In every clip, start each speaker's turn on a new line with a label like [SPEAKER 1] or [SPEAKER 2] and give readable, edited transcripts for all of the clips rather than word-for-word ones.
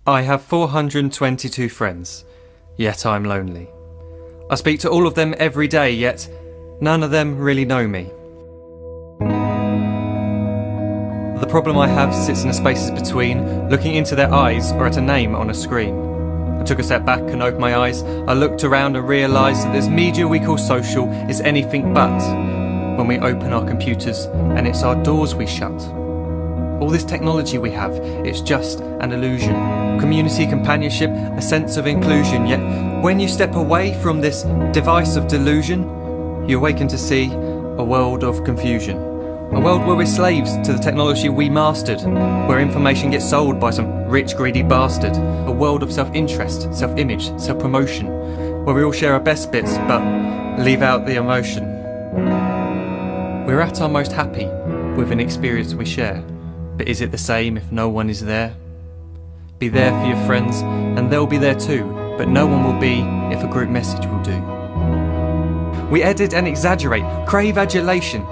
[SPEAKER 1] I have 422 friends, yet I'm lonely. I speak to all of them every day, yet none of them really know me. The problem I have sits in the spaces between looking into their eyes or at a name on a screen. I took a step back and opened my eyes. I looked around and realised that this media we call social is anything but when we open our computers and it's our doors we shut. All this technology we have, it's just an illusion. Community, companionship, a sense of inclusion. Yet when you step away from this device of delusion, you awaken to see a world of confusion. A world where we're slaves to the technology we mastered, where information gets sold by some rich, greedy bastard. A world of self-interest, self-image, self-promotion, where we all share our best bits but leave out the emotion. We're at our most happy with an experience we share. But is it the same if no one is there? Be there for your friends, and they'll be there too, but no one will be if a group message will do. We edit and exaggerate, crave adulation.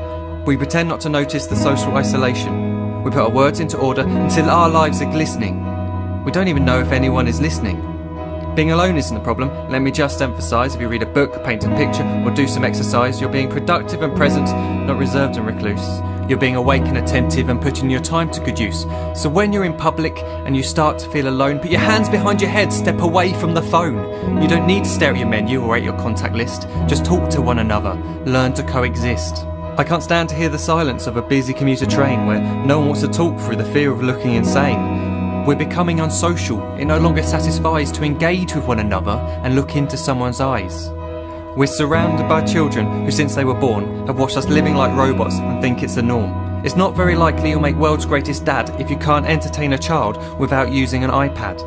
[SPEAKER 1] We pretend not to notice the social isolation. We put our words into order until our lives are glistening. We don't even know if anyone is listening. Being alone isn't a problem. Let me just emphasise, if you read a book, paint a picture, or do some exercise, you're being productive and present, not reserved and recluse. You're being awake and attentive and putting your time to good use. So when you're in public and you start to feel alone, put your hands behind your head, step away from the phone. You don't need to stare at your menu or at your contact list. Just talk to one another. Learn to coexist. I can't stand to hear the silence of a busy commuter train where no one wants to talk through the fear of looking insane. We're becoming unsocial. It no longer satisfies to engage with one another and look into someone's eyes. We're surrounded by children who, since they were born, have watched us living like robots and think it's the norm. It's not very likely you'll make world's greatest dad if you can't entertain a child without using an iPad.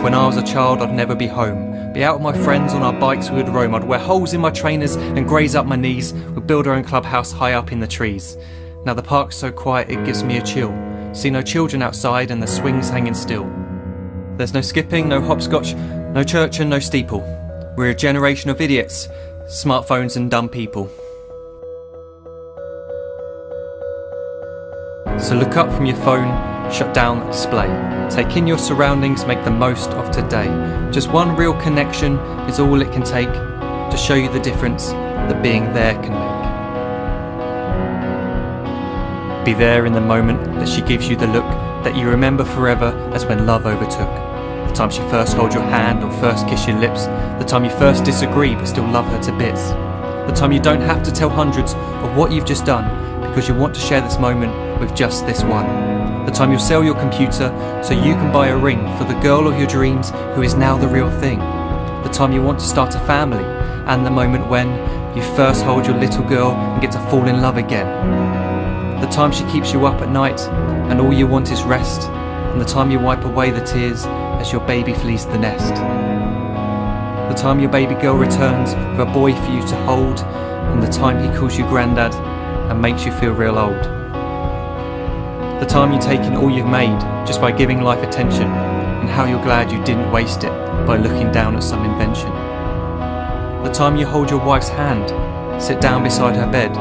[SPEAKER 1] When I was a child, I'd never be home. Be out with my friends on our bikes, we would roam. I'd wear holes in my trainers and graze up my knees. We'd build our own clubhouse high up in the trees. Now the park's so quiet it gives me a chill. See no children outside and the swings hanging still. There's no skipping, no hopscotch, no church and no steeple. We're a generation of idiots, smartphones and dumb people. So look up from your phone, shut down the display. Take in your surroundings, make the most of today. Just one real connection is all it can take to show you the difference that being there can make. Be there in the moment that she gives you the look that you remember forever as when love overtook. The time she first holds your hand or first kiss your lips. The time you first disagree but still love her to bits. The time you don't have to tell hundreds of what you've just done because you want to share this moment with just this one. The time you'll sell your computer so you can buy a ring for the girl of your dreams who is now the real thing. The time you want to start a family, and the moment when you first hold your little girl and get to fall in love again. The time she keeps you up at night and all you want is rest, and the time you wipe away the tears as your baby flees the nest. The time your baby girl returns with a boy for you to hold, and the time he calls you granddad and makes you feel real old. The time you take in all you've made just by giving life attention, and how you're glad you didn't waste it by looking down at some invention. The time you hold your wife's hand, sit down beside her bed,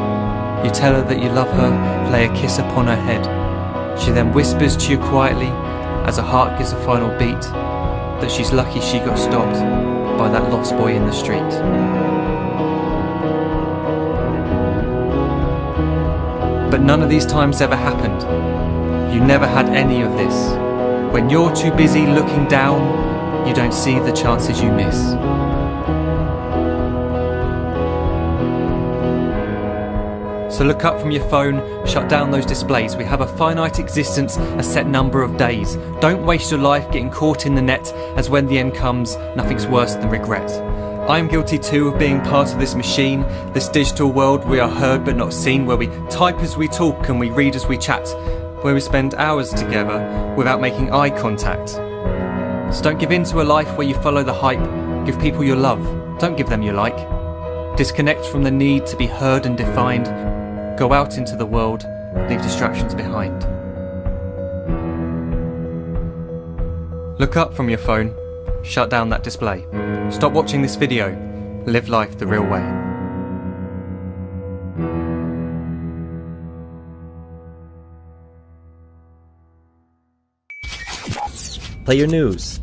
[SPEAKER 1] you tell her that you love her, lay a kiss upon her head. She then whispers to you quietly as her heart gives a final beat that she's lucky she got stopped by that lost boy in the street. But none of these times ever happened. You never had any of this. When you're too busy looking down, you don't see the chances you miss. So look up from your phone, shut down those displays. We have a finite existence, a set number of days. Don't waste your life getting caught in the net, as when the end comes, nothing's worse than regret. I'm guilty too of being part of this machine, this digital world we are heard but not seen, where we type as we talk and we read as we chat, where we spend hours together without making eye contact. So don't give in to a life where you follow the hype. Give people your love, don't give them your like. Disconnect from the need to be heard and defined. Go out into the world, leave distractions behind. Look up from your phone, shut down that display. Stop watching this video, live life the real way.
[SPEAKER 2] Player news.